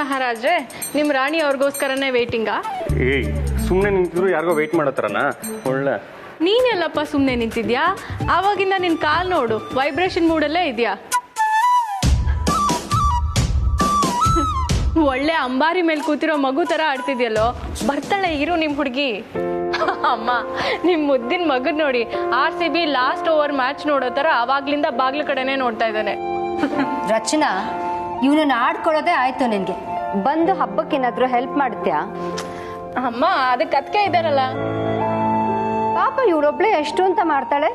ಮಹಾರಾಜ್ರೆ, ನಿಮ್ಮ ರಾಣಿ ಅವ್ರಿಗೋಸ್ಕರನೇ ವೇಟಿಂಗಾ? ಏಯ್, ಸುಮ್ಮನೆ ನಿಂತಿದ್ರು ಯಾರಿಗೋ ವೆಯ್ಟ್ ಮಾಡತ್ತಾರನ. ಒಳ್ಳೆ ನೀನೆಲ್ಲಪ್ಪ ಸುಮ್ಮನೆ ನಿಂತಿದ್ಯಾ? ಆವಾಗಿಂದ ನಿನ್ ಕಾಲ್ ನೋಡು, ವೈಬ್ರೇಷನ್ ಮೂಡಲ್ಲೇ ಇದೆಯಾ. ಒಳ್ಳೆ ಅಂಬಾರಿ ಮೇಲೆ ಕೂತಿರೋ ಮಗು ತರ ಆಡ್ತಿದ್ಯಲ್ಲೋ. ಬರ್ತಾಳೆ ಇರು ನಿಮ್ ಹುಡುಗಿ. ಅಮ್ಮ, ನಿಮ್ ಮುದ್ದಿನ ಮಗನ್ ನೋಡಿ RCB ಲಾಸ್ಟ್ ಓವರ್ ಮ್ಯಾಚ್ ನೋಡೋ ತರ ಅವಾಗ್ಲಿಂದ ಬಾಗ್ಲ ಕಡೆನೆ ನೋಡ್ತಾ ಇದ್ದಾನೆ. ರಚನಾ, ಇವನನ್ನ ಆಡ್ಕೊಳ್ಳೋದೇ ಆಯ್ತು ನಿನ್ಗೆ. ಬಂದು ಹಬ್ಬಕ್ಕೇನಾದ್ರೂ ಹೆಲ್ಪ್ ಮಾಡ್ತೀಯಾ? ಅಮ್ಮ, ಅದಕ್ಕೆ ಅದಕ್ಕೆ ಇದಾರಲ್ಲ. ಪಾಪ ಇವಳೊಬ್ಳೆ ಎಷ್ಟು ಅಂತ ಮಾಡ್ತಾಳೆ.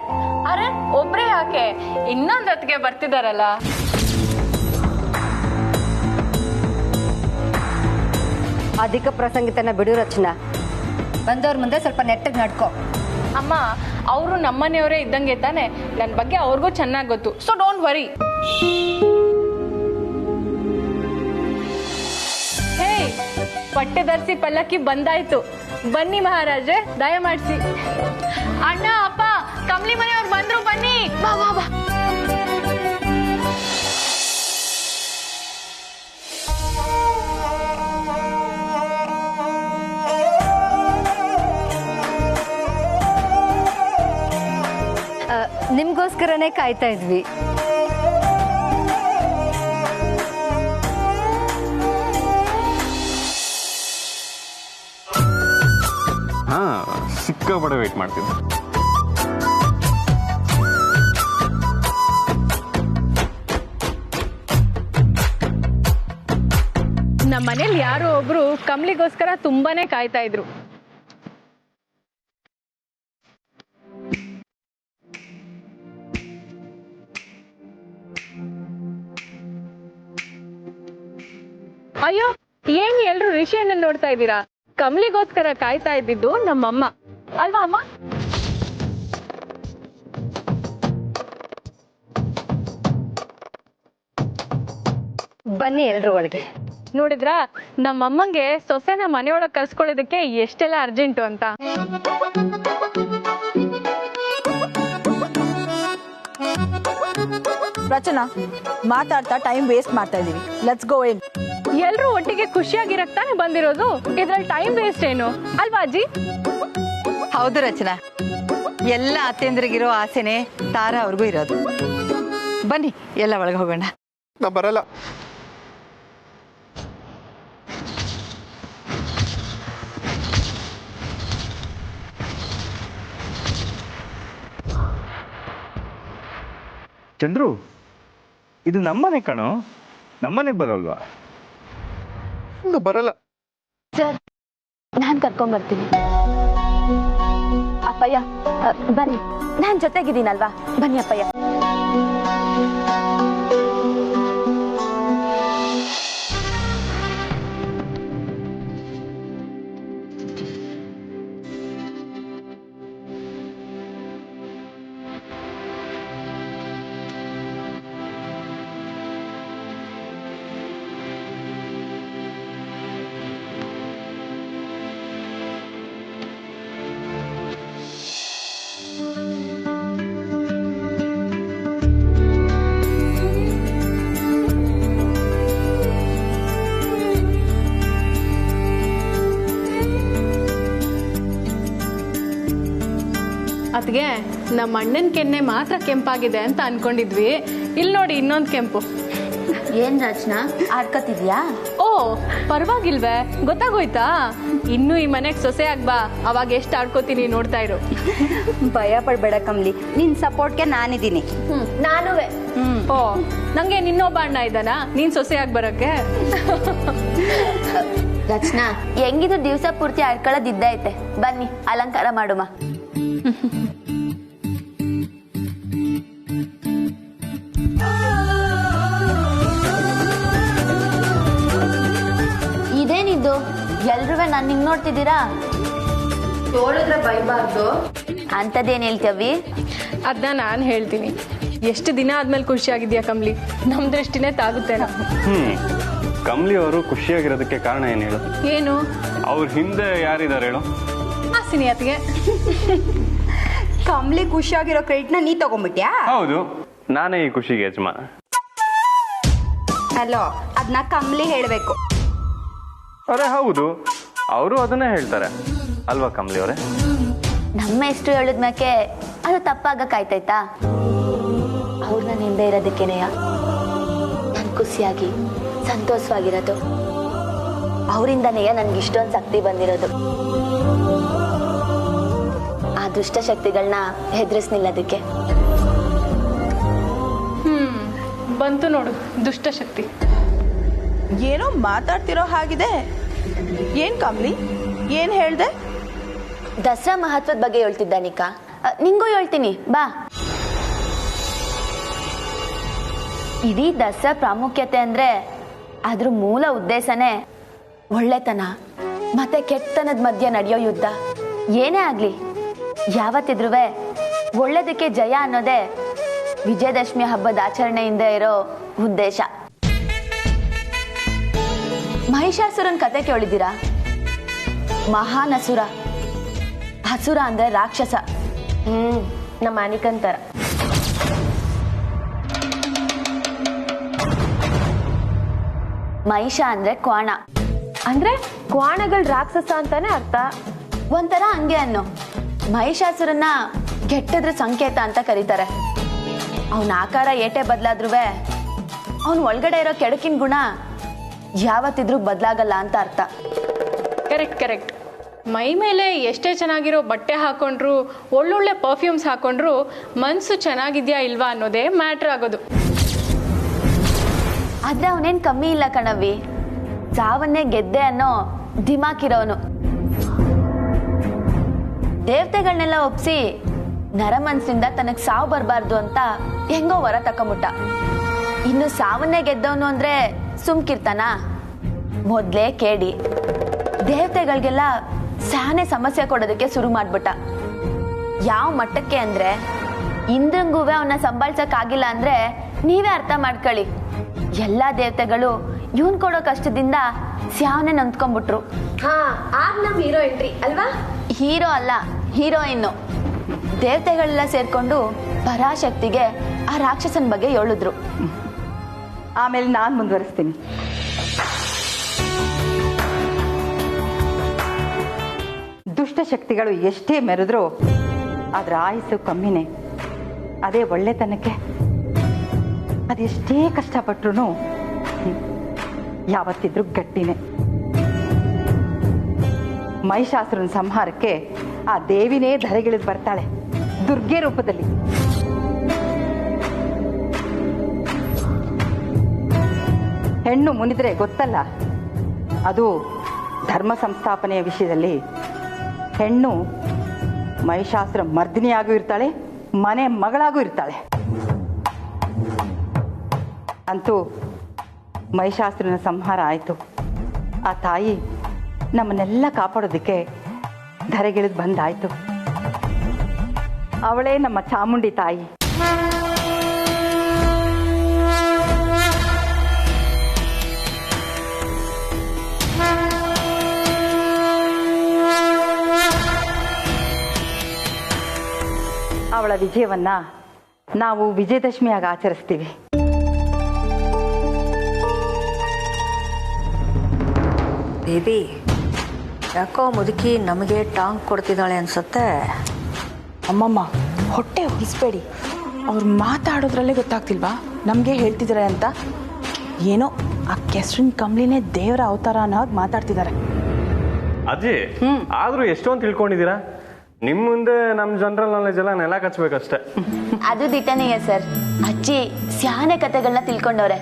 ಅರೆ, ಒಬ್ರೇ ಯಾಕೆ, ಇನ್ನೊಂದ್ ಹೊತ್ತಿಗೆ ಬರ್ತಿದಾರಲ್ಲ. ಅಧಿಕ ಪ್ರಸಂಗಿತನ ಬಿಡು ರಚನಾ. ಬಂದವ್ರ ಮುಂದೆ ಸ್ವಲ್ಪ ನೆಟ್ಟಗೆ ನಡ್ಕೋ. ಅಮ್ಮ, ಅವರು ನಮ್ಮನೆಯವರೇ ಇದ್ದಂಗೆ ತಾನೆ. ನನ್ನ ಬಗ್ಗೆ ಅವ್ರಿಗೂ ಚೆನ್ನಾಗಿ ಗೊತ್ತು. So don't worry. ಹೇ, ಪಟ್ಟೆ ಧರಿಸಿ ಪಲ್ಲಕ್ಕಿ ಬಂದಾಯ್ತು. ಬನ್ನಿ ಮಹಾರಾಜೆ, ದಯ ಮಾಡಿಸಿ. ಅಣ್ಣ, ಅಪ್ಪ, ಕಮಲಿ ಮನೆಯವ್ರು ಬಂದ್ರು, ಬನ್ನಿ. ಬಾ ಬಾ ಬಾ. ನಿಮ್ಗೋಸ್ಕರನೇ ಕಾಯ್ತಾ ಇದ್ವಿ. ಹಾ, ಸಿಕ್ಕಾಪಟ್ಟೆ ವೆಯ್ಟ್ ಮಾಡ್ತಿದ್ದೆ. ನಮ್ಮ ಮನೇಲಿ ಯಾರೋ ಒಬ್ರು ಕಮಲಿಗೋಸ್ಕರ ತುಂಬಾನೇ ಕಾಯ್ತಾ ಇದ್ರು. ಅಯ್ಯೋ, ಏನ್ ಎಲ್ರು ರಿಷಿಯನ್ನ ನೋಡ್ತಾ ಇದ್ದೀರಾ? ಕಮಲಿಗೋಸ್ಕರ ಕಾಯ್ತಾ ಇದ್ದಿದ್ದು ನಮ್ಮಮ್ಮ ಅಲ್ವಾ ಅಮ್ಮ? ಬನ್ನಿ ಎಲ್ರು ಒಳಗೆ. ನೋಡಿದ್ರಾ, ನಮ್ಮಮ್ಮಂಗೆ ಸೊಸೆನ ಮನೆಯೊಳಗೆ ಕರ್ಸ್ಕೊಳ್ಳೋದಕ್ಕೆ ಎಷ್ಟೆಲ್ಲ ಅರ್ಜೆಂಟು ಅಂತ. ರಚನಾ, ಮಾತಾಡ್ತಾ ಟೈಮ್ ವೇಸ್ಟ್ ಮಾಡ್ತಾ ಇದೀವಿ. ಲೆಟ್ಸ್ ಗೋ ಇನ್. ಎಲ್ರು ಒಟ್ಟಿಗೆ ಖುಷಿಯಾಗಿರಕ್ ತಾನೆ ಬಂದಿರೋದು. ಇದ್ರಲ್ಲಿ ಟೈಮ್ ವೇಸ್ಟ್ ಏನು ಅಲ್ವಾ ಅಜ್ಜಿ? ಹೌದು ರಚನಾ, ಎಲ್ಲ ಅತ್ತೆಂದ್ರಿಗಿರೋ ಆಸೆನೆ ತಾರಾ ಅವ್ರಿಗೂ ಇರೋದು. ಬನ್ನಿ ಎಲ್ಲ ಒಳಗೆ ಹೋಗೋಣ. ನಾ ಬರಲ್ಲ. ಚಂದ್ರು, ಇದು ನಮ್ಮನೆ ಕಣೋ, ನಮ್ಮನೆಗೆ ಬರಲ್ವಾ? ಬರಲ್ಲ ಸರ್, ನಾನ್ ಕರ್ಕೊಂಡ್ ಬರ್ತೀನಿ. ಅಪ್ಪಯ್ಯ ಬನ್ನಿ, ನಾನ್ ಜೊತೆಗಿದ್ದೀನಲ್ವಾ, ಬನ್ನಿ ಅಪ್ಪಯ್ಯ. ಅದ್ಗೆ ನಮ್ಮ ಅಣ್ಣನ ಕೆನ್ನೆ ಮಾತ್ರ ಕೆಂಪಾಗಿದೆ ಅಂತ ಅನ್ಕೊಂಡಿದ್ವಿ. ಇಲ್ಲಿ ನೋಡಿ, ಇನ್ನೊಂದು ಕೆಂಪು. ಏನ್ ರಚನಾ, ಆಡ್ಕತಿದ್ಯಾ? ಓ, ಪರವಾಗಿಲ್ವೇ, ಗೊತ್ತಾಗೋಯ್ತಾ? ಇನ್ನು ಈ ಮನೆಗೆ ಸೊಸೆ ಆಗ್ಬಾ, ಅವಾಗ ಎಷ್ಟು ಆಡ್ಕೋತೀನಿ ನೋಡ್ತಾ ಇರು. ಭಯ ಪಡ್ಬೇಡ ಕಮ್ಲಿ, ನಿನ್ ಸಪೋರ್ಟ್ಗೆ ನಾನಿದ್ದೀನಿ. ನಾನುವೆ. ಓ, ನಂಗೆ ನಿನ್ನೊಬ್ಬ ಅಣ್ಣ ಇದ್ದಾನಾ ನೀನ್ ಸೊಸೆ ಆಗಿ ಬರಕ್ಕೆ? ರಚನಾ, ಹೆಂಗಿದ್ರು ದಿವಸ ಪೂರ್ತಿ ಆಡ್ಕೊಳ್ಳೋದಿದ್ದೈತೆ. ಬನ್ನಿ ಅಲಂಕಾರ ಮಾಡುಮ. ಇದೇನಿದ್ದು, ಎಲ್ರೂ ನಾನು ಹಿಂಗ್ ನೋಡ್ತಿದ್ದೀರಾ? ತೋಳಿದ್ರೆ ಬೈಬಾರ್ದು. ಅಂತದೇನ್ ಹೇಳ್ತೀವಿ? ಅದನ್ನ ನಾನು ಹೇಳ್ತೀನಿ. ಎಷ್ಟು ದಿನ ಆದ್ಮೇಲೆ ಖುಷಿಯಾಗಿದ್ಯಾ ಕಮ್ಲಿ? ನಮ್ ದೃಷ್ಟಿನೇ ತಾಗುತ್ತೇನೋ. ಕಮಲಿ ಅವರು ಖುಷಿಯಾಗಿರೋದಕ್ಕೆ ಕಾರಣ ಏನು ಹೇಳು? ಏನು? ಅವ್ರ ಹಿಂದೆ ಯಾರಿದ್ದಾರೆ ಹೇಳು? ಹಾಸಿನಿ ಅತ್ತಿಗೆ. ಕಮ್ಲಿ ಖುಷಿಯಾಗಿರೋ ಕ್ರೆಡಿಟ್ನ ನೀ ತಗೊಂಡ್ಬಿಟ್ಯಾ? ಹೌದು, ನಾನೇ ಈ ಖುಷಿಗೆ ಯಜಮಾನ. ಅಲ್ಲೋ, ಅದನ್ನ ಕಮ್ಲಿ ಹೇಳ್ಬೇಕು. ಅರೆ ಹೌದು, ಅವರು ಅದನ್ನೇ ಹೇಳ್ತಾರೆ ಅಲ್ವಾ ಕಮಲಿ ಅವರೇ? ನಮ್ಮ ಎಷ್ಟು ಹೇಳಿದ್ಮ್ಯಾಕೆ ಅದು ತಪ್ಪಾಗಕ್ಕಾಯ್ತಾಯ್ತಾ? ಅವ್ರನ್ನ ನಿಂದೆ ಇರೋದಕ್ಕೇನೆಯ ನಾನು ಖುಷಿಯಾಗಿ ಸಂತೋಷವಾಗಿರೋದು. ಅವರಿಂದನೇ ನನ್ಗೆ ಇಷ್ಟೊಂದು ಶಕ್ತಿ ಬಂದಿರೋದು. ಆ ದುಷ್ಟ ಶಕ್ತಿಗಳನ್ನ ಹೆದರಿಸ್ ನಿಲ್ಲೋದಕ್ಕೆ. ಬಂತು ನೋಡು ದುಷ್ಟಶಕ್ತಿ. ಏನೋ ಮಾತಾಡ್ತಿರೋ ಹಾಗಿದೆ. ಏನ್ ಕಮ್ಲಿ, ಏನ್ ಹೇಳ್ದೆ? ದಸರಾ ಮಹತ್ವದ ಬಗ್ಗೆ ಹೇಳ್ತಿದ್ದ ನಿಕಾ, ನಿಂಗೂ ಹೇಳ್ತೀನಿ ಬಾ. ಇಡೀ ದಸರಾ ಪ್ರಾಮುಖ್ಯತೆ ಅಂದ್ರೆ ಅದ್ರ ಮೂಲ ಉದ್ದೇಶನೇ ಒಳ್ಳೆತನ ಮತ್ತೆ ಕೆಟ್ಟತನದ ಮಧ್ಯೆ ನಡೆಯೋ ಯುದ್ಧ. ಏನೇ ಆಗ್ಲಿ ಯಾವತ್ತಿದ್ರೂ ಒಳ್ಳೇದಕ್ಕೆ ಜಯ ಅನ್ನೋದೇ ವಿಜಯದಶಮಿ ಹಬ್ಬದ ಆಚರಣೆಯಿಂದ ಇರೋ ಉದ್ದೇಶ. ಮಹಿಷಾಸುರನ್ ಕತೆ ಕೇಳಿದ್ದೀರಾ? ಮಹಾನ್ ಅಸುರ. ಹಸುರ ಅಂದ್ರೆ ರಾಕ್ಷಸ. ನಮ್ಮ ಅನಿಕಂತರ. ಮಹಿಷ ಅಂದ್ರೆ ಕ್ವಾಣ. ಅಂದ್ರೆ ಕ್ವಾಣಗಳು ರಾಕ್ಷಸ ಅಂತಾನೆ ಅರ್ಥ. ಒಂಥರ ಹಂಗೆ ಅನ್ನೋ. ಮಹಿಷಾಸುರನ್ನ ಕೆಟ್ಟದ್ರ ಸಂಕೇತ ಅಂತ ಕರೀತಾರೆ. ಅವನ ಆಕಾರ ಏಟೆ ಬದಲಾದ್ರೂ ಅವನ ಒಳಗಡೆ ಇರೋ ಕೆಡಕಿನ ಗುಣ ಯಾವತ್ತಿದ್ರೂ ಬದಲಾಗಲ್ಲ ಅಂತ ಅರ್ಥ. ಕರೆಕ್ಟ್. ಮೈ ಮೇಲೆ ಎಷ್ಟೇ ಚೆನ್ನಾಗಿರೋ ಬಟ್ಟೆ ಹಾಕೊಂಡ್ರು, ಒಳ್ಳೊಳ್ಳೆ ಪರ್ಫ್ಯೂಮ್ಸ್ ಹಾಕೊಂಡ್ರು ಮನ್ಸು ಚೆನ್ನಾಗಿದ್ಯಾ ಇಲ್ವಾ ಅನ್ನೋದೇ ಮ್ಯಾಟ್ರ್ ಆಗೋದು. ಆದ್ರೆ ಅವನೇನ್ ಕಮ್ಮಿ ಇಲ್ಲ ಕಣವಿ. ಸಾವನ್ನೇ ಗೆದ್ದೆ ಅನ್ನೋ ಧಿಮಾಕಿರೋನು. ದೇವತೆಗಳನ್ನೆಲ್ಲ ಒಪ್ಸಿ ನರಮನ್ಸಿಂದ ತನಗ್ ಸಾವು ಬರಬಾರ್ದು ಅಂತ ಹೆಂಗೋ ವರ ತಕೊಂಬಿಟ್ಟ. ಇನ್ನು ಸಾವನ್ನೇ ಗೆದ್ದವನು ಅಂದ್ರೆ ಸುಮ್ಕಿರ್ತಾನ? ಮೊದ್ಲೇ ಕೇಳಿ ದೇವತೆಗಳಿಗೆಲ್ಲ ಸಾನೆ ಸಮಸ್ಯೆ ಕೊಡೋದಕ್ಕೆ ಶುರು ಮಾಡ್ಬಿಟ್ಟ. ಯಾವ ಮಟ್ಟಕ್ಕೆ ಅಂದ್ರೆ ಇಂದ್ರಂಗೂ ಅವನ್ನ ಸಂಭಾಳ್ಸಕ್ ಆಗಿಲ್ಲ ಅಂದ್ರೆ ನೀವೇ ಅರ್ಥ ಮಾಡ್ಕೊಳ್ಳಿ. ಎಲ್ಲಾ ದೇವತೆಗಳು ಇವನ್ ಕೊಡೋ ಕಷ್ಟದಿಂದ ಸ್ಯಾವನೆ ನಂಬ್ಕೊಂಡ್ಬಿಟ್ರು. ಆಗ ನಮ್ ಹೀರೋ ಎಂಟ್ರಿ ಅಲ್ವಾ? ಹೀರೋ ಅಲ್ಲ, ಹೀರೋಯಿನ್ನು. ದೇವತೆಗಳೆಲ್ಲ ಸೇರ್ಕೊಂಡು ಪರಾಶಕ್ತಿಗೆ ಆ ರಾಕ್ಷಸನ ಬಗ್ಗೆ ಹೇಳಿದ್ರು. ಆಮೇಲೆ ನಾನು ಮುಂದುವರಿಸ್ತೀನಿ. ದುಷ್ಟಶಕ್ತಿಗಳು ಎಷ್ಟೇ ಮೆರೆದ್ರೂ ಅದರ ಆಯುಸ್ಸು ಕಮ್ಮಿನೇ. ಅದೇ ಒಳ್ಳೆತನಕ್ಕೆ ಅದೆಷ್ಟೇ ಕಷ್ಟಪಟ್ರು ಯಾವತ್ತಿದ್ರೂ ಗಟ್ಟಿನೇ. ಮಹಿಷಾಸುರನ ಸಂಹಾರಕ್ಕೆ ಆ ದೇವಿನೇ ಧರೆಗಿಳಿದು ಬರ್ತಾಳೆ, ದುರ್ಗೆ ರೂಪದಲ್ಲಿ. ಹೆಣ್ಣು ಮುನಿದ್ರೆ ಗೊತ್ತಲ್ಲ, ಅದು ಧರ್ಮ ಸಂಸ್ಥಾಪನೆಯ ವಿಷಯದಲ್ಲಿ ಹೆಣ್ಣು ಮಹಿಷಾಸುರ ಮರ್ದಿನಿಯಾಗೂ ಇರ್ತಾಳೆ, ಮನೆ ಮಗಳಾಗೂ ಇರ್ತಾಳೆ. ಅಂತೂ ಮಹಿಷಾಸುರನ ಸಂಹಾರ ಆಯಿತು. ಆ ತಾಯಿ ನಮ್ಮನ್ನೆಲ್ಲ ಕಾಪಾಡೋದಕ್ಕೆ ಧರೆಗಿಳಿದು ಬಂದಾಯ್ತು. ಅವಳೇ ನಮ್ಮ ಚಾಮುಂಡಿ ತಾಯಿ. ಅವಳ ವಿಜಯವನ್ನ ನಾವು ವಿಜಯದಶಮಿಯಾಗಿ ಆಚರಿಸ್ತೀವಿ. ಬೇಬಿ, ಯಾಕೋ ಮುದುಕಿ ನಮಗೆ ಟಾಂಗ್ ಕೊಡ್ತಿದ್ದಾಳೆ ಅನ್ಸುತ್ತೆ. ಅಮ್ಮಮ್ಮ, ಹೊಟ್ಟೆ ಹೊಲಿಸ್ಬೇಡಿ. ಅವ್ರು ಮಾತಾಡೋದ್ರಲ್ಲೇ ಗೊತ್ತಾಗ್ತಿಲ್ವಾ ನಮಗೆ ಹೇಳ್ತಿದ್ದಾರೆ ಅಂತ? ಏನೋ ಆ ಕೆಸರಿನ ಕಂಬ್ಲಿನೇ ದೇವರ ಅವತಾರ ಅನ್ನೋ ಹಾಗೆ ಮಾತಾಡ್ತಿದ್ದಾರೆ. ಅಜ್ಜಿ, ಆದ್ರೂ ಎಷ್ಟೊಂದು ತಿಳ್ಕೊಂಡಿದ್ದೀರಾ? ನಿಮ್ ಮುಂದೆ ನಮ್ ಜನರಲ್ ನಾಲೆಜ್ ಎಲ್ಲ ನೆಲ ಕಚ್ಬೇಕಷ್ಟೇ. ಅದು ದಿಟ್ಟನೆಗೆ ಸರ್. ಅಜ್ಜಿ ಸ್ಯಾನೆ ಕತೆಗಳನ್ನ ತಿಳ್ಕೊಂಡವ್ರೆ.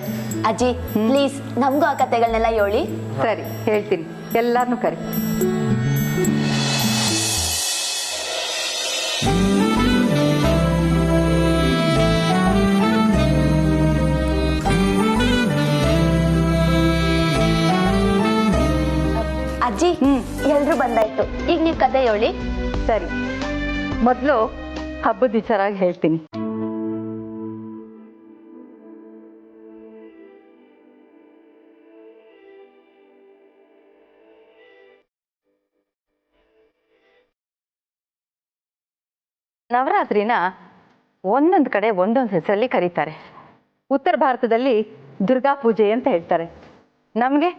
ಅಜ್ಜಿ ಪ್ಲೀಸ್ ನಮಗೂ ಆ ಕತೆಗಳನ್ನೆಲ್ಲ ಹೇಳಿ. ಸರಿ, ಹೇಳ್ತೀನಿ. ಎಲ್ಲಾರನ್ನೂ ಕರಿ. ಅಜ್ಜಿ ಎಲ್ರು ಬಂದಾಯ್ತು, ಈಗ ನೀವು ಕತೆ ಹೇಳಿ. ಸರಿ, ಮೊದಲು ಹಬ್ಬದ ವಿಚಾರಾಗಿ ಹೇಳ್ತೀನಿ. ನವರಾತ್ರಿನ ಒಂದೊಂದು ಕಡೆ ಒಂದೊಂದು ಹೆಸರಲ್ಲಿ ಕರೀತಾರೆ. ಉತ್ತರ ಭಾರತದಲ್ಲಿ ದುರ್ಗಾ ಪೂಜೆ ಅಂತ ಹೇಳ್ತಾರೆ. ನಮಗೆ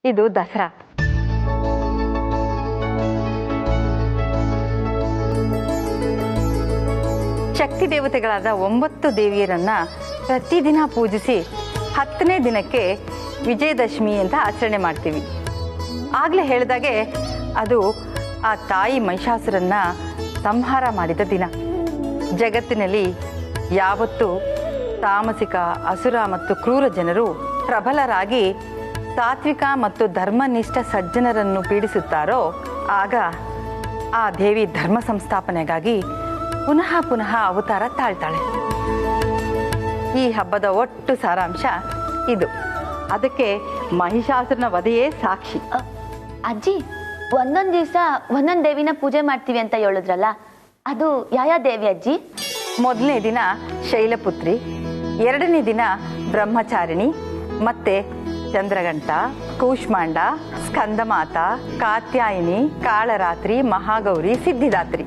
ಇದು ದಸರಾ. ಶಕ್ತಿ ದೇವತೆಗಳಾದ 9 ದೇವಿಯರನ್ನ ಪ್ರತಿದಿನ ಪೂಜಿಸಿ 10ನೇ ದಿನಕ್ಕೆ ವಿಜಯದಶಮಿ ಅಂತ ಆಚರಣೆ ಮಾಡ್ತೀವಿ. ಆಗಲೇ ಹೇಳಿದಾಗೆ ಅದು ಆ ತಾಯಿ ಮಹಿಷಾಸುರನ್ನ ಸಂಹಾರ ಮಾಡಿದ ದಿನ. ಜಗತ್ತಿನಲ್ಲಿ ಯಾವತ್ತೂ ತಾಮಸಿಕ, ಅಸುರ ಮತ್ತು ಕ್ರೂರ ಜನರು ಪ್ರಬಲರಾಗಿ ಸಾತ್ವಿಕ ಮತ್ತು ಧರ್ಮನಿಷ್ಠ ಸಜ್ಜನರನ್ನು ಪೀಡಿಸುತ್ತಾರೋ ಆಗ ಆ ದೇವಿ ಧರ್ಮ ಸಂಸ್ಥಾಪನೆಗಾಗಿ ಪುನಃ ಪುನಃ ಅವತಾರ ತಾಳ್ತಾಳೆ. ಈ ಹಬ್ಬದ ಒಟ್ಟು ಸಾರಾಂಶ ಇದು. ಅದಕ್ಕೆ ಮಹಿಷಾಸುರನ ವಧೆಯೇ ಸಾಕ್ಷಿ. ಅಜ್ಜಿ, ಒಂದೊಂದು ದಿವಸ ಒಂದೊಂದು ದೇವಿನ ಪೂಜೆ ಮಾಡ್ತೀವಿ ಅಂತ ಹೇಳಿದ್ರಲ್ಲ, ಅದು ಯಾವ ದೇವಿ ಅಜ್ಜಿ? ಮೊದಲನೇ ದಿನ ಶೈಲಪುತ್ರಿ, 2ನೇ ದಿನ ಬ್ರಹ್ಮಚಾರಿಣಿ, ಮತ್ತೆ ಚಂದ್ರಗಂಟ, ಕೂಷ್ಮಾಂಡ, ಸ್ಕಂದಮಾತ, ಕಾತ್ಯಾಯಿನಿ, ಕಾಳರಾತ್ರಿ, ಮಹಾಗೌರಿ, ಸಿದ್ಧಿದಾತ್ರಿ.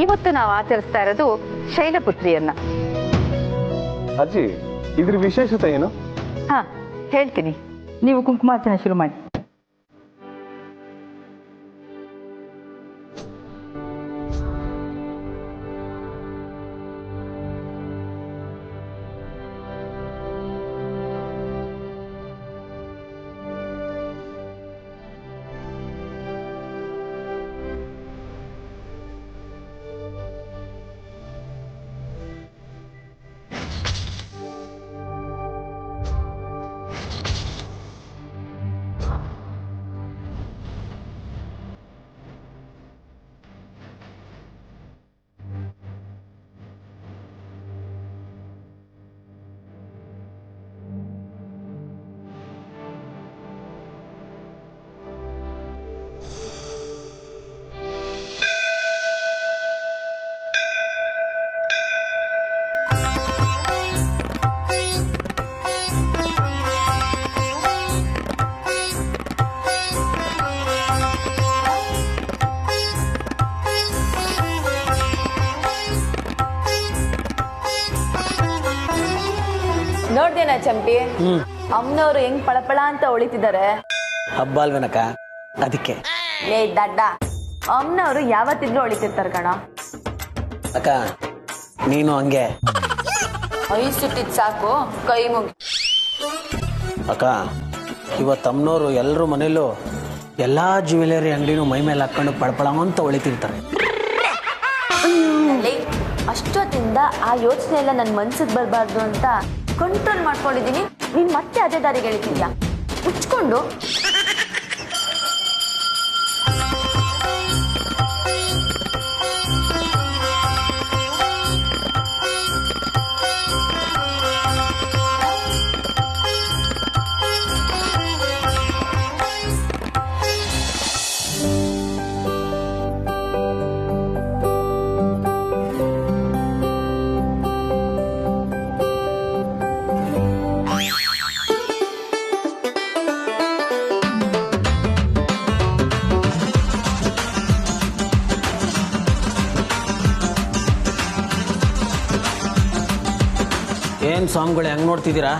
ಇವತ್ತು ನಾವು ಆಚರಿಸ್ತಾ ಇರೋದು ಶೈಲಪುತ್ರಿಯನ್ನ. ಅಜ್ಜಿ, ಇದ್ರ ವಿಶೇಷತೆ ಏನು? ಹಾ, ಹೇಳ್ತೀನಿ. ನೀವು ಕುಂಕುಮಾರ್ಚನೆ ಶುರು ಮಾಡಿ. ನೋಡ್ದೇನ ಚಂಪಿ, ಅಮ್ಮನವ್ರು ಹೆಂಗ್ ಪಳಪಳ ಅಂತ ಹೊಳಿತಿದ್ದಾರೆ. ಹಬ್ಬ ಅಲ್ವೇನಕ್ಕ, ಅದಕ್ಕೆ. ಲೇ ದಡ್ಡ, ಅಮ್ಮನವ್ರು ಯಾವತ್ತಿದ್ರು ಹೊಳಿತಿರ್ತಾರ ಕಣ. ಅಕ್ಕ ನೀನು ಹಂಗೆ ಐಸಿಟ್ಟಿದ್ ಸಾಕು, ಕೈ ಮುಗಿ. ಅಕ್ಕ ಇವತ್ತು ಅಮ್ಮನವ್ರು ಎಲ್ಲರೂ ಮನೇಲೂ ಎಲ್ಲಾ ಜ್ಯುವೆಲರಿ ಅಂಗಡಿನೂ ಮೈ ಮೇಲೆ ಹಾಕೊಂಡು ಪಳಪಳ ಅಂತ ಹೊಳಿತಿರ್ತಾರೆ. ಅಷ್ಟೊತ್ತಿಂದ ಆ ಯೋಚನೆ ಎಲ್ಲ ನನ್ನ ಮನ್ಸಿಗೆ ಬರಬಾರ್ದು ಅಂತ ಕಂಟ್ರೋಲ್ ಮಾಡ್ಕೊಂಡಿದ್ದೀನಿ. ನೀನ್ ಮತ್ತೆ ಅದೇ ದಾರಿಗೆ ಎಳಿತಿದ್ಯಾ? ಮುಚ್ಕೊಂಡು ಏನ್ ಸ್ವಾಮಿಗಳು ಹೆಂಗ್ ನೋಡ್ತಿದ್ದೀರಾ?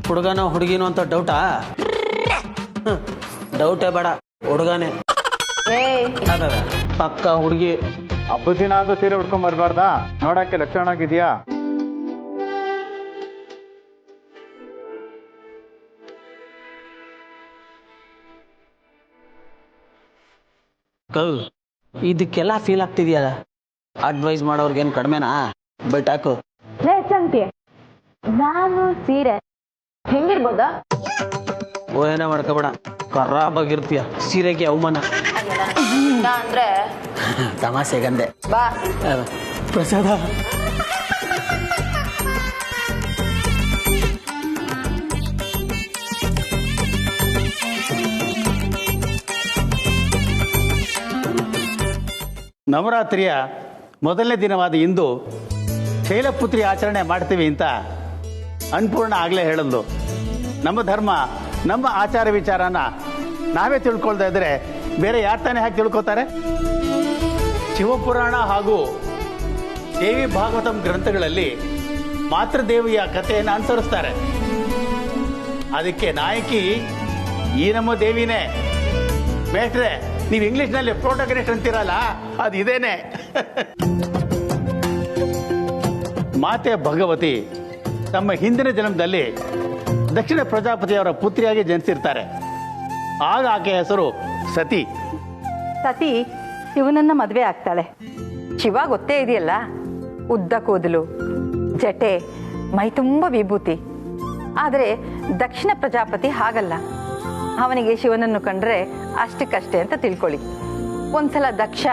ಹುಡುಗನೋ ಹುಡುಗಿನೋ ಅಂತ ಡೌಟಾ? ಡೌಟೇ ಬೇಡ, ಹುಡುಗನೇ. ಪಕ್ಕ ಹುಡುಗಿ. ಹಬ್ಬದ ದಿನ ಆದ್ರೂ ಸೀರೆ ಉಟ್ಕೊಂಡ್ ಬರ್ಬಾರ್ದಾ? ನೋಡಕ್ಕೆ ಲಕ್ಷಣ ಆಗಿದ್ಯಾ? ಇದಕ್ಕೆಲ್ಲ ಫೀಲ್ ಆಗ್ತಿದ್ಯಲ್ಲ, ಅಡ್ವೈಸ್ ಮಾಡೋರ್ಗೇನು ಕಡಿಮೆನಾ? ಬಟ್ ಹಾಕು. ಚಂಪಿ, ನಾನು ಸೀರೆ ಹೆಂಗಿರ್ಬೋದಾ? ಓ, ಏನೋ ಮಾಡ್ಕೋಬೇಡ, ಖರಾಬಾಗಿರ್ತೀಯ. ಸೀರೆಗೆ ಅವಮಾನ ಅಂದ್ರೆ ತಮಾಷೆಗಂದೆ. ಬಾ ಪ್ರಸಾದ. ನವರಾತ್ರಿಯ ಮೊದಲನೇ ದಿನವಾದ ಇಂದು ಶೈಲಪುತ್ರಿ ಆಚರಣೆ ಮಾಡ್ತೀವಿ ಅಂತ ಅನ್ನಪೂರ್ಣ ಆಗಲೇ ಹೇಳಿದ್ಲು. ನಮ್ಮ ಧರ್ಮ, ನಮ್ಮ ಆಚಾರ ವಿಚಾರನ ನಾವೇ ತಿಳ್ಕೊಳ್ತಾ ಇದ್ರೆ ಬೇರೆ ಯಾರು ತಾನೇ ಹಾಕಿ ತಿಳ್ಕೊತಾರೆ? ಶಿವಪುರಾಣ ಹಾಗೂ ದೇವಿ ಭಾಗವತಂ ಗ್ರಂಥಗಳಲ್ಲಿ ಮಾತೃದೇವಿಯ ಕಥೆಯನ್ನು ಅನುಸರಿಸ್ತಾರೆ. ಅದಕ್ಕೆ ನಾಯಕಿ ಈ ನಮ್ಮ ದೇವಿನೇ. ಮೇಟ್ರೆ, ನೀವು ಇಂಗ್ಲಿಷ್ನಲ್ಲಿ ಪ್ರೋಟೋಗನಿಸ್ಟ್ ಅಂತೀರಲ್ಲ ಅದು ಇದೇನೆ. ಮಾತೆ ಭಗವತಿ ತಮ್ಮ ಹಿಂದಿನ ಜನ್ಮದಲ್ಲಿ ದಕ್ಷಿಣ ಪ್ರಜಾಪತಿಯವರ ಪುತ್ರಿಯಾಗಿ ಜನಿಸಿರ್ತಾರೆ. ಆಗ ಆಕೆ ಹೆಸರು ಸತಿ. ಸತಿ ಶಿವನನ್ನ ಮದುವೆ ಆಗ್ತಾಳೆ. ಶಿವ ಗೊತ್ತೇ ಇದೆಯಲ್ಲ, ಉದ್ದ ಕೂದಲು, ಜಟೆ, ಮೈ ತುಂಬ ವಿಭೂತಿ. ಆದರೆ ದಕ್ಷಿಣ ಪ್ರಜಾಪತಿ ಹಾಗಲ್ಲ. ಅವನಿಗೆ ಶಿವನನ್ನು ಕಂಡ್ರೆ ಅಷ್ಟಕ್ಕಷ್ಟೇ ಅಂತ ತಿಳ್ಕೊಳ್ಳಿ. ಒಂದ್ಸಲ ದಕ್ಷ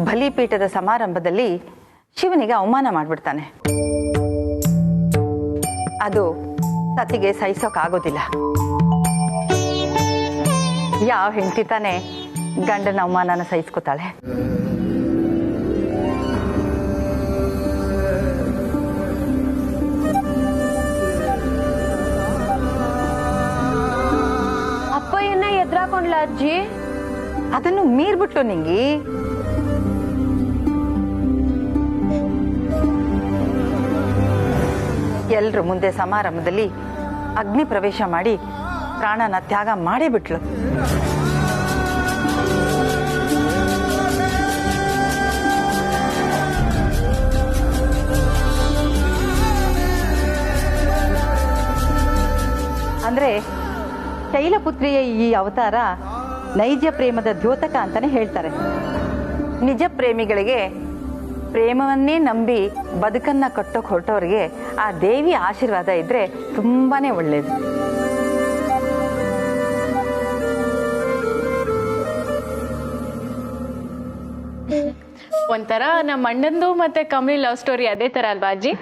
ಬಲಿಪೀಠದ ಸಮಾರಂಭದಲ್ಲಿ ಶಿವನಿಗೆ ಅವಮಾನ ಮಾಡಿಬಿಡ್ತಾನೆ. ಅದು ಸತಿಗೆ ಸಹಿಸೋಕ್ಕಾಗೋದಿಲ್ಲ. ಯಾವ ಹೆಂಡತಿ ತಾನೆ ಗಂಡನ ಅವಮಾನನ ಸಹಿಸ್ಕೊತಾಳೆ? ಅಪ್ಪಯ್ಯನ ಎದ್ರಾಕೊಂಡ್ಲ ಅಜ್ಜಿ? ಅದನ್ನು ಮೀರ್ಬಿಟ್ಲು ನಿಂಗಿ. ಎಲ್ರ ಮುಂದೆ ಸಮಾರಂಭದಲ್ಲಿ ಅಗ್ನಿ ಪ್ರವೇಶ ಮಾಡಿ ಪ್ರಾಣನ ತ್ಯಾಗ ಮಾಡೇ ಬಿಟ್ಲು. ಅಂದ್ರೆ ಶೈಲಪುತ್ರಿಯ ಈ ಅವತಾರ ನೈಜ ಪ್ರೇಮದ ದ್ಯೋತಕ ಅಂತಾನೆ ಹೇಳ್ತಾರೆ. ನಿಜ ಪ್ರೇಮಿಗಳಿಗೆ, ಪ್ರೇಮವನ್ನೇ ನಂಬಿ ಬದುಕನ್ನ ಕಟ್ಟೋಕೆ ಹೊರಟವ್ರಿಗೆ ಆ ದೇವಿ ಆಶೀರ್ವಾದ ಇದ್ರೆ ತುಂಬಾನೇ ಒಳ್ಳೇದು. ಒಂಥರ ನಮ್ಮ ಅಣ್ಣಂದು ಮತ್ತೆ ಕಮಲಿ ಲವ್ ಸ್ಟೋರಿ ಅದೇ ತರ ಅಲ್ವಾ ಅಜ್ಜಿ?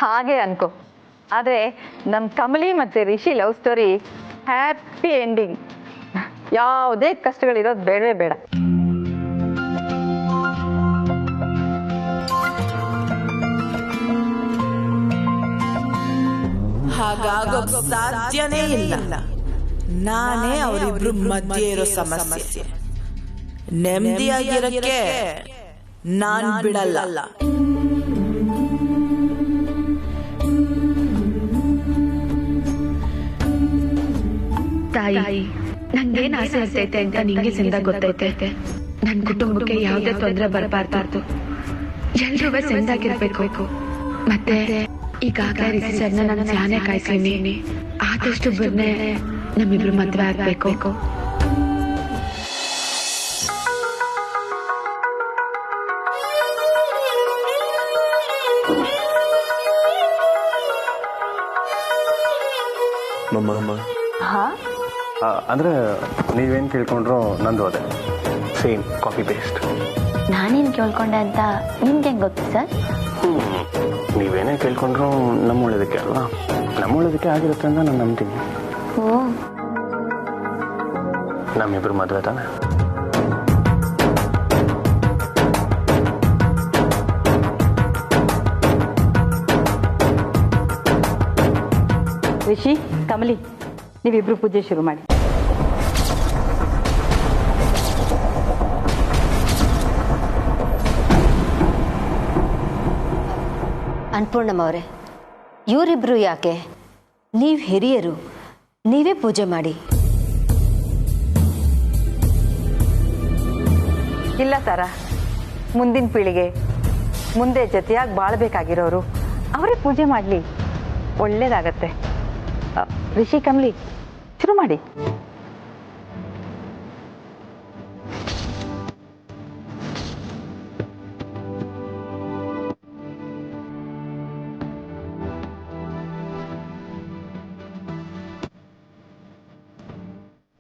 ಹಾಗೆ ಅನ್ಕೋ. ಆದ್ರೆ ನಮ್ ಕಮಲಿ ಮತ್ತೆ Rishi love story happy ending. ಯಾವುದೇ ಕಷ್ಟಗಳಿರೋದು ಬೇಡವೇ ಬೇಡ. ಹಾಗಾಗೋಕ್ ಸಾಧ್ಯನೇ ಇಲ್ಲ. ನಾನೇ ಅವರಿಬ್ರು ಮಧ್ಯೆ ಇರೋ ಸಮಸ್ಯೆ. ನೆಮ್ಮದಿಯಾಗಿರಕ್ಕೆ ನಾನ್ ಬಿಡಲ್ಲ. ತಾಯಿ, ನಂಗೇನ್ ಆಸೆ ಆಗ್ತೈತೆ ಅಂತ ನಿಂಗೆ ಸಿಂದ ಗೊತ್ತೈತೆ. ನನ್ ಕುಟುಂಬಕ್ಕೆ ಯಾವುದೇ ತೊಂದರೆ ಬರಬಾರ್ದು. ಎಲ್ರೂ ಸಿಂದಾಗಿರ್ಬೇಕು. ಮತ್ತೆ ಈಗಾಗಲೇ ರಿಷಿ ಸರ್ನ ನಾನು ಸ್ಯಾನೆ ಕಾಯ್ಸೀನಿ. ಆದಷ್ಟು ಬೇಗನೆ ನಮ್ಮಿಬ್ರು ಮದ್ವೆ ಆಗ್ಬೇಕು. ಅಂದ್ರೆ ನೀವೇನ್ ಕೇಳ್ಕೊಂಡ್ರು ನಂದು ಅದೇ ಸೇಮ್ ಕಾಪಿ ಪೇಸ್ಟ್. ನಾನೇನು ಕೇಳ್ಕೊಂಡೆ ಅಂತ ನಿಮ್ಗೆ ಹೆಂಗ್ ಗೊತ್ತು ಸರ್? ನೀವೇನೇ ಕೇಳ್ಕೊಂಡ್ರು ನಮ್ಮ ಒಳ್ಳೇದಕ್ಕೆ ಅಲ್ವಾ? ನಮ್ಮ ಒಳ್ಳೇದಕ್ಕೆ ಆಗಿರುತ್ತೆ ಅಂತ ನಾನು ನಂಬ್ತೀನಿ. ನಮ್ಮಿಬ್ರು ಮದುವೆ ತಾನೆ? ರಿಷಿ, ಕಮಲಿ, ನೀವಿಬ್ರು ಪೂಜೆ ಶುರು ಮಾಡಿ. ಅನ್ನಪೂರ್ಣಮ್ಮ ಅವರೇ, ಇವರಿಬ್ರು ಯಾಕೆ? ನೀವು ಹಿರಿಯರು, ನೀವೇ ಪೂಜೆ ಮಾಡಿ. ಇಲ್ಲ ತಾರ, ಮುಂದಿನ ಪೀಳಿಗೆ, ಮುಂದೆ ಜೊತೆಯಾಗಿ ಬಾಳ್ಬೇಕಾಗಿರೋರು ಅವರೇ ಪೂಜೆ ಮಾಡಲಿ, ಒಳ್ಳೇದಾಗತ್ತೆ. ರಿಷಿ, ಕಮಲಿ, ಶುರು ಮಾಡಿ.